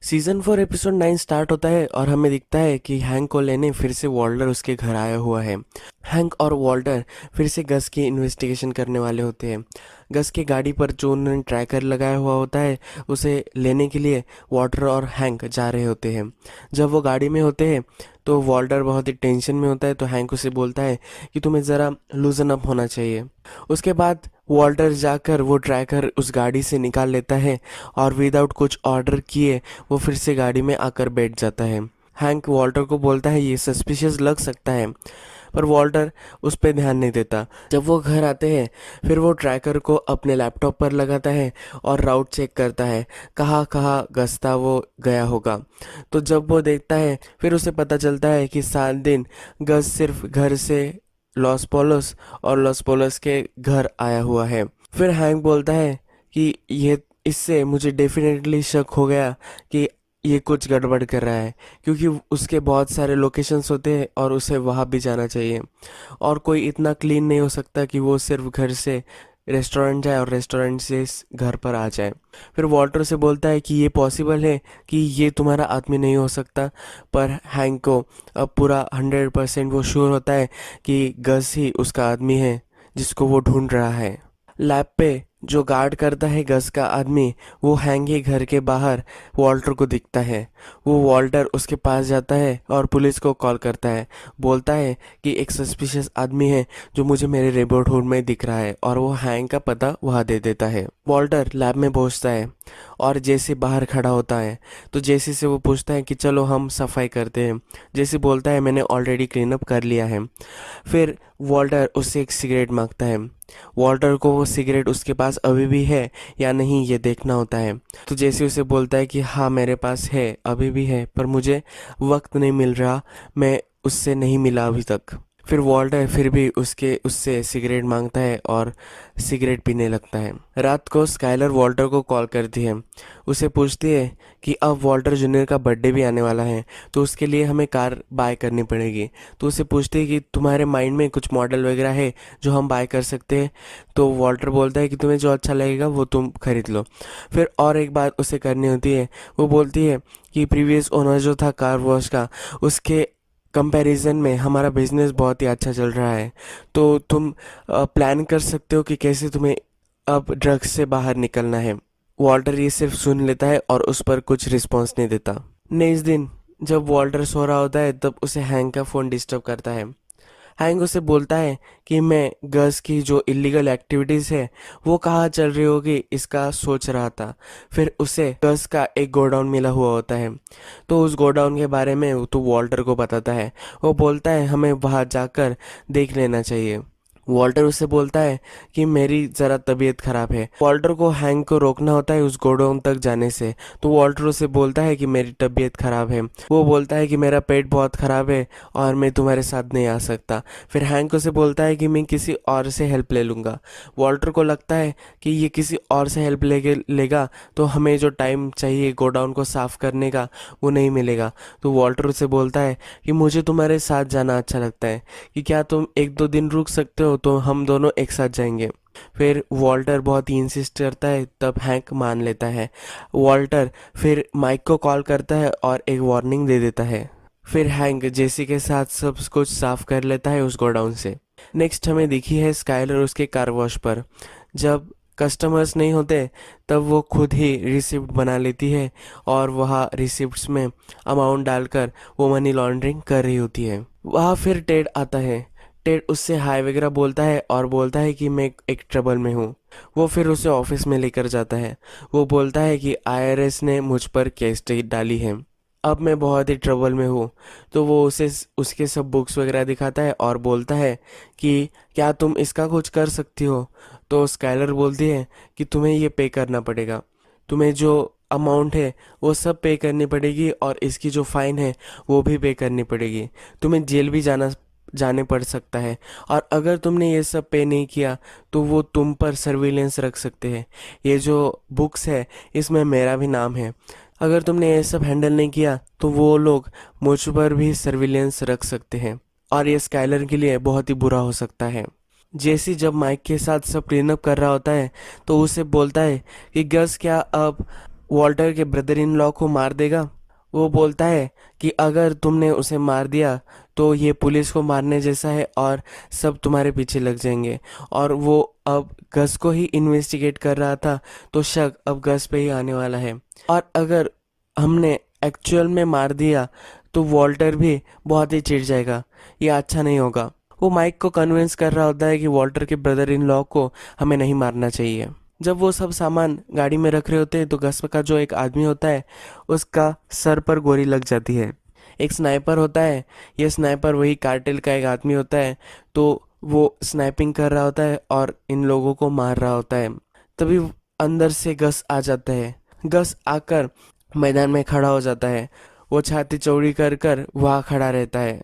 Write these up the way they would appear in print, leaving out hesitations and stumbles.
Season 4 episode 9 start होता है और हमें दिखता है कि हैंक को लेने फिर से वॉल्टर उसके घर आया हुआ है। हैंक और वॉल्टर फिर से गस की इन्वेस्टिगेशन करने वाले होते हैं। गस की गाड़ी पर जो उन्होंने ट्रैकर लगाया हुआ होता है उसे लेने के लिए वॉल्टर और हैंक जा रहे होते हैं। जब वो गाड़ी में होते हैं तो वॉल्टर बहुत ही टेंशन में होता है, तो हैंक उसे बोलता है कि तुम्हें ज़रा लूजन अप होना चाहिए। उसके बाद वॉल्टर जाकर वो ट्रैकर उस गाड़ी से निकाल लेता है और विदाउट कुछ ऑर्डर किए वो फिर से गाड़ी में आकर बैठ जाता है। हैंक वॉल्टर को बोलता है ये सस्पिशियस लग सकता है, पर वॉल्टर उस पर ध्यान नहीं देता। जब वो घर आते हैं फिर वो ट्रैकर को अपने लैपटॉप पर लगाता है और राउट चेक करता है कहाँ कहाँ गस्ता वो गया होगा। तो जब वो देखता है फिर उसे पता चलता है कि 7 दिन गस सिर्फ घर से लॉस पोलोस और लॉस पोलोस के घर आया हुआ है। फिर हैंक बोलता है कि ये इससे मुझे डेफिनेटली शक हो गया कि ये कुछ गड़बड़ कर रहा है, क्योंकि उसके बहुत सारे लोकेशंस होते हैं और उसे वहाँ भी जाना चाहिए। और कोई इतना क्लीन नहीं हो सकता कि वो सिर्फ घर से रेस्टोरेंट जाए और रेस्टोरेंट से इस घर पर आ जाए। फिर वॉल्टर से बोलता है कि ये पॉसिबल है कि ये तुम्हारा आदमी नहीं हो सकता, पर हैंक को अब पूरा 100% वो श्योर होता है कि गस ही उसका आदमी है जिसको वो ढूंढ रहा है। लैब पे जो गार्ड करता है गस का आदमी, वो हैंग के घर के बाहर वॉल्टर को दिखता है। वो वॉल्टर उसके पास जाता है और पुलिस को कॉल करता है, बोलता है कि एक सस्पिशियस आदमी है जो मुझे मेरे नेबरहुड में दिख रहा है, और वो हैंग का पता वहाँ दे देता है। वॉल्टर लैब में पहुँचता है और जेसी बाहर खड़ा होता है, तो जेसी से वो पूछता है कि चलो हम सफाई करते हैं। जेसी बोलता है मैंने ऑलरेडी क्लीन अप कर लिया है। फिर वॉल्टर उससे एक सिगरेट मांगता है। वॉल्टर को वो सिगरेट उसके पास अभी भी है या नहीं ये देखना होता है। तो जैसे उसे बोलता है कि हाँ मेरे पास है, अभी भी है, पर मुझे वक्त नहीं मिल रहा, मैं उससे नहीं मिला अभी तक। फिर वॉल्टर फिर भी उससे सिगरेट मांगता है और सिगरेट पीने लगता है। रात को स्काइलर वॉल्टर को कॉल करती है। उसे पूछती है कि अब वॉल्टर जूनियर का बर्थडे भी आने वाला है, तो उसके लिए हमें कार बाय करनी पड़ेगी। तो उसे पूछती है कि तुम्हारे माइंड में कुछ मॉडल वगैरह है जो हम बाय कर सकते हैं। तो वॉल्टर बोलता है कि तुम्हें जो अच्छा लगेगा वो तुम खरीद लो। फिर और एक बात उसे करनी होती है। वो बोलती है कि प्रीवियस ओनर जो था कार वॉश का, उसके कंपैरिजन में हमारा बिजनेस बहुत ही अच्छा चल रहा है, तो तुम प्लान कर सकते हो कि कैसे तुम्हें अब ड्रग्स से बाहर निकलना है। वॉल्टर ये सिर्फ सुन लेता है और उस पर कुछ रिस्पॉन्स नहीं देता। नेक्स्ट दिन जब वॉल्टर सो रहा होता है तब उसे हैंक का फ़ोन डिस्टर्ब करता है। हैंक उसे बोलता है कि मैं गस की जो इलीगल एक्टिविटीज़ है वो कहाँ चल रही होगी इसका सोच रहा था। फिर उसे गस का एक गोडाउन मिला हुआ होता है, तो उस गोडाउन के बारे में वो तो वॉल्टर को बताता है। वो बोलता है हमें वहाँ जाकर देख लेना चाहिए। वॉल्टर उससे बोलता है कि मेरी ज़रा तबीयत ख़राब है। वॉल्टर को हैंक को रोकना होता है उस गोडाउन तक जाने से, तो वॉल्टर उसे बोलता है कि मेरी तबीयत ख़राब है। वो बोलता है कि मेरा पेट बहुत ख़राब है और मैं तुम्हारे साथ नहीं आ सकता। फिर हैंक उसे बोलता है कि मैं किसी और से हेल्प ले लूँगा। वॉल्टर को लगता है कि ये किसी और से हेल्प लेगा तो हमें जो टाइम चाहिए गोडाउन को साफ़ करने का वो नहीं मिलेगा। तो वॉल्टर उसे बोलता है कि मुझे तुम्हारे साथ जाना अच्छा लगता है, कि क्या तुम 1-2 दिन रुक सकते हो, तो हम दोनों एक साथ जाएंगे। फिर वॉल्टर बहुत ही इंसिस्ट करता है, तब हैंक मान लेता है। वॉल्टर फिर माइक को कॉल करता है और एक वार्निंग दे देता है। फिर हैंक जेसी के साथ सब कुछ साफ कर लेता है उस गोडाउन से। नेक्स्ट हमें दिखी है स्काइलर उसके कार वॉश पर। जब कस्टमर्स नहीं होते तब वो खुद ही रिसिप्ट बना लेती है और वहाँ रिसिप्ट्स में अमाउंट डालकर वो मनी लॉन्ड्रिंग कर रही होती है। वहाँ फिर टेड आता है। टेड उससे हाय वगैरह बोलता है और बोलता है कि मैं एक ट्रबल में हूँ। वो फिर उसे ऑफिस में लेकर जाता है। वो बोलता है कि आईआरएस ने मुझ पर केस डाली है, अब मैं बहुत ही ट्रबल में हूँ। तो वो उसे उसके सब बुक्स वगैरह दिखाता है और बोलता है कि क्या तुम इसका कुछ कर सकती हो। तो स्काइलर बोलती है कि तुम्हें ये पे करना पड़ेगा, तुम्हें जो अमाउंट है वो सब पे करनी पड़ेगी और इसकी जो फाइन है वो भी पे करनी पड़ेगी। तुम्हें जेल भी जाने पड़ सकता है, और अगर तुमने ये सब पे नहीं किया तो वो तुम पर सर्विलेंस रख सकते हैं। ये जो बुक्स है इसमें मेरा भी नाम है, अगर तुमने ये सब हैंडल नहीं किया तो वो लोग मुझ पर भी सर्विलेंस रख सकते हैं, और ये स्काइलर के लिए बहुत ही बुरा हो सकता है। जेसी जब माइक के साथ सब क्लीन अप कर रहा होता है तो उसे बोलता है कि गस क्या अब वॉल्टर के ब्रदर इन लॉ को मार देगा। वो बोलता है कि अगर तुमने उसे मार दिया तो ये पुलिस को मारने जैसा है और सब तुम्हारे पीछे लग जाएंगे। और वो अब गस को ही इन्वेस्टिगेट कर रहा था, तो शक अब गस पे ही आने वाला है। और अगर हमने एक्चुअल में मार दिया तो वॉल्टर भी बहुत ही चिढ़ जाएगा, ये अच्छा नहीं होगा। वो माइक को कन्विंस कर रहा होता है कि वॉल्टर के ब्रदर इन लॉ को हमें नहीं मारना चाहिए। जब वो सब सामान गाड़ी में रख रहे होते हैं तो गस का जो एक आदमी होता है उसका सर पर गोली लग जाती है। एक स्नाइपर होता है, ये स्नाइपर वही कार्टेल का एक आदमी होता है, तो वो स्नाइपिंग कर रहा होता है और इन लोगों को मार रहा होता है। तभी अंदर से गस आ जाता है। गस आकर मैदान में खड़ा हो जाता है। वो छाती चौड़ी कर कर वहाँ खड़ा रहता है।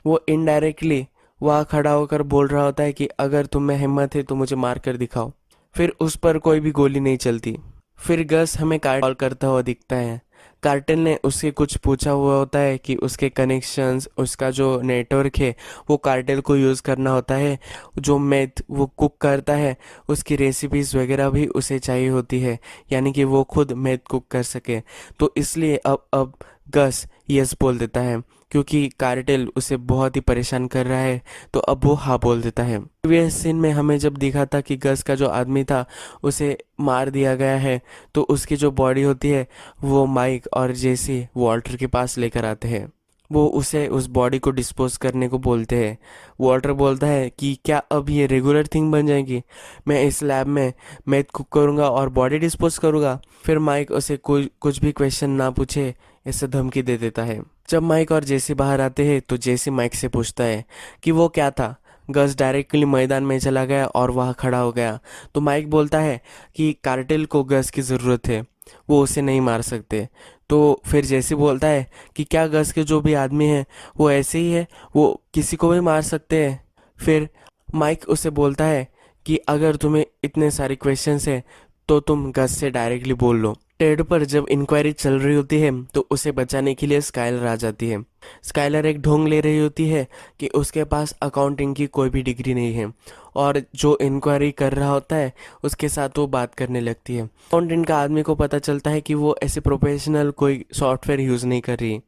वो इनडायरेक्टली वहाँ खड़ा होकर बोल रहा होता है कि अगर तुम में हिम्मत है तो मुझे मार कर दिखाओ। फिर उस पर कोई भी गोली नहीं चलती। फिर गस हमें कॉल करता हुआ दिखता है। कार्टेल ने उससे कुछ पूछा हुआ होता है कि उसके कनेक्शंस, उसका जो नेटवर्क है वो कार्टेल को यूज़ करना होता है। जो मेथ वो कुक करता है उसकी रेसिपीज़ वगैरह भी उसे चाहिए होती है, यानी कि वो खुद मेथ कुक कर सके। तो इसलिए अब गस यस बोल देता है, क्योंकि कार्टेल उसे बहुत ही परेशान कर रहा है, तो अब वो हाँ बोल देता है। प्रीवियस सीन में हमें जब दिखा था कि गस का जो आदमी था उसे मार दिया गया है, तो उसकी जो बॉडी होती है वो माइक और जेसी वॉल्टर के पास लेकर आते हैं। वो उसे उस बॉडी को डिस्पोज करने को बोलते हैं। वॉल्टर बोलता है कि क्या अब ये रेगुलर थिंग बन जाएगी, मैं इस लैब में मैथ कुक करूँगा और बॉडी डिस्पोज करूँगा। फिर माइक उसे कुछ भी क्वेश्चन ना पूछे ऐसे धमकी दे देता है। जब माइक और जेसी बाहर आते हैं तो जेसी माइक से पूछता है कि वो क्या था। गस डायरेक्टली मैदान में चला गया और वहाँ खड़ा हो गया। तो माइक बोलता है कि कार्टेल को गस की ज़रूरत है, वो उसे नहीं मार सकते। तो फिर जेसी बोलता है कि क्या गस के जो भी आदमी हैं वो ऐसे ही है, वो किसी को भी मार सकते हैं। फिर माइक उसे बोलता है कि अगर तुम्हें इतने सारे क्वेश्चंस हैं तो तुम गस से डायरेक्टली बोल लो। टेड पर जब इंक्वायरी चल रही होती है तो उसे बचाने के लिए स्काइलर आ जाती है। स्काइलर एक ढोंग ले रही होती है कि उसके पास अकाउंटिंग की कोई भी डिग्री नहीं है, और जो इंक्वायरी कर रहा होता है उसके साथ वो बात करने लगती है। अकाउंटेंट का आदमी को पता चलता है कि वो ऐसे प्रोफेशनल कोई सॉफ्टवेयर यूज़ नहीं कर रही।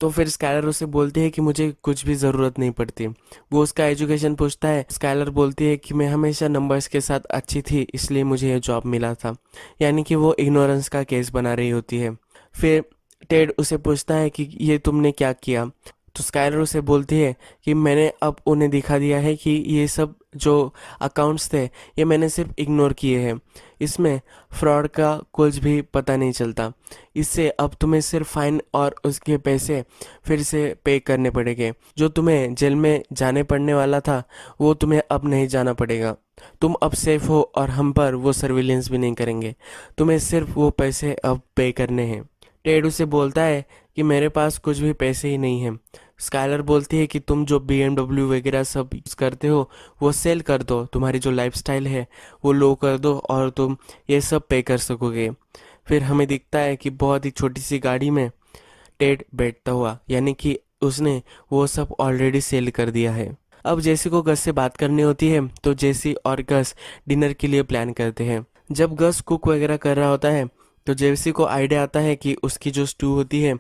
तो फिर स्काइलर उसे बोलती है कि मुझे कुछ भी ज़रूरत नहीं पड़ती। वो उसका एजुकेशन पूछता है। स्काइलर बोलती है कि मैं हमेशा नंबर्स के साथ अच्छी थी, इसलिए मुझे ये जॉब मिला था, यानी कि वो इग्नोरेंस का केस बना रही होती है। फिर टेड उसे पूछता है कि ये तुमने क्या किया। तो स्काइलर उसे बोलती है कि मैंने अब उन्हें दिखा दिया है कि ये सब जो अकाउंट्स थे ये मैंने सिर्फ इग्नोर किए हैं, इसमें फ्रॉड का कुछ भी पता नहीं चलता। इससे अब तुम्हें सिर्फ फाइन और उसके पैसे फिर से पे करने पड़ेंगे। जो तुम्हें जेल में जाने पड़ने वाला था वो तुम्हें अब नहीं जाना पड़ेगा। तुम अब सेफ हो और हम पर वो सर्विलेंस भी नहीं करेंगे। तुम्हें सिर्फ वो पैसे अब पे करने हैं। टेड उसे बोलता है कि मेरे पास कुछ भी पैसे ही नहीं हैं। स्काइलर बोलती है कि तुम जो BMW वगैरह सब यूज़ करते हो वो सेल कर दो, तुम्हारी जो लाइफस्टाइल है वो लो कर दो और तुम ये सब पे कर सकोगे। फिर हमें दिखता है कि बहुत ही छोटी सी गाड़ी में टेड बैठता हुआ, यानी कि उसने वो सब ऑलरेडी सेल कर दिया है। अब जेसी को गस से बात करनी होती है, तो जेसी और गस डिनर के लिए प्लान करते हैं। जब गस कुक वगैरह कर रहा होता है तो जेसी को आइडिया आता है कि उसकी जो स्टू होती है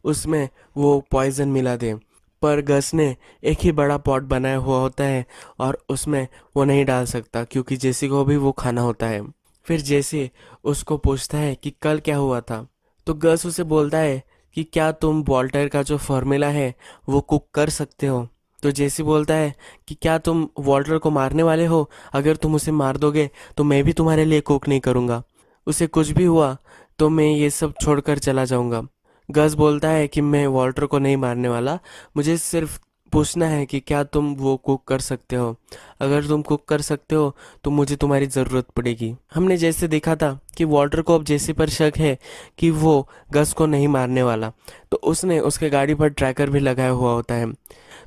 उसमें वो पॉइजन मिला दे, पर गस ने एक ही बड़ा पॉट बनाया हुआ होता है और उसमें वो नहीं डाल सकता, क्योंकि जेसी को भी वो खाना होता है। फिर जेसी उसको पूछता है कि कल क्या हुआ था। तो गस उसे बोलता है कि क्या तुम वॉल्टर का जो फॉर्मूला है वो कुक कर सकते हो। तो जेसी बोलता है कि क्या तुम वॉल्टर को मारने वाले हो, अगर तुम उसे मार दोगे तो मैं भी तुम्हारे लिए कुक नहीं करूँगा। उसे कुछ भी हुआ तो मैं ये सब छोड़कर चला जाऊंगा। गस बोलता है कि मैं वॉल्टर को नहीं मारने वाला, मुझे सिर्फ पूछना है कि क्या तुम वो कुक कर सकते हो। अगर तुम कुक कर सकते हो तो मुझे तुम्हारी ज़रूरत पड़ेगी। हमने जैसे देखा था कि वॉल्टर को अब जेसी पर शक है कि वो गस को नहीं मारने वाला, तो उसने उसके गाड़ी पर ट्रैकर भी लगाया हुआ होता है।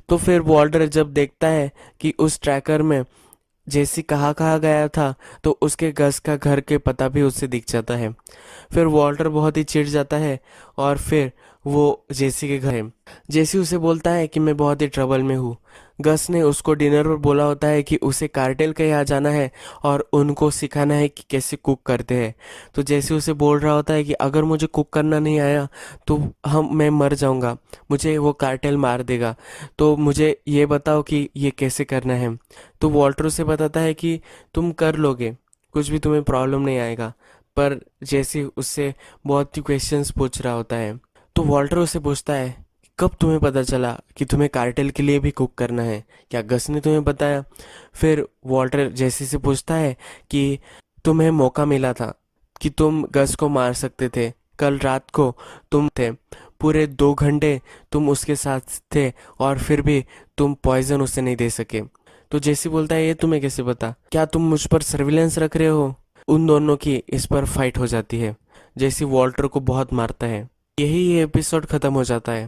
तो फिर वॉल्टर जब देखता है कि उस ट्रैकर में जेसी कहाँ कहाँ गया था, तो उसके गस का घर के पता भी उससे दिख जाता है। फिर वॉल्टर बहुत ही चिढ़ जाता है और फिर वो जेसी के घर है। जेसी उसे बोलता है कि मैं बहुत ही ट्रबल में हूँ, गस ने उसको डिनर पर बोला होता है कि उसे कार्टेल के यहाँ जाना है और उनको सिखाना है कि कैसे कुक करते हैं। तो जैसे उसे बोल रहा होता है कि अगर मुझे कुक करना नहीं आया तो मैं मर जाऊंगा, मुझे वो कार्टेल मार देगा, तो मुझे ये बताओ कि ये कैसे करना है। तो वॉल्टर उसे बताता है कि तुम कर लोगे, कुछ भी तुम्हें प्रॉब्लम नहीं आएगा। पर जैसे उससे बहुत ही क्वेश्चंस पूछ रहा होता है, तो वॉल्टर उसे पूछता है कब तुम्हें पता चला कि तुम्हें कार्टेल के लिए भी कुक करना है, क्या गस ने तुम्हें बताया? फिर वॉल्टर जैसे से पूछता है कि तुम्हें मौका मिला था कि तुम गस को मार सकते थे, कल रात को तुम थे, पूरे 2 घंटे तुम उसके साथ थे और फिर भी तुम पॉइजन उसे नहीं दे सके। तो जैसी बोलता है ये तुम्हें कैसे पता, क्या तुम मुझ पर सर्विलेंस रख रहे हो? उन दोनों की इस पर फाइट हो जाती है, जैसी वॉल्टर को बहुत मारता है। यही ये एपिसोड खत्म हो जाता है।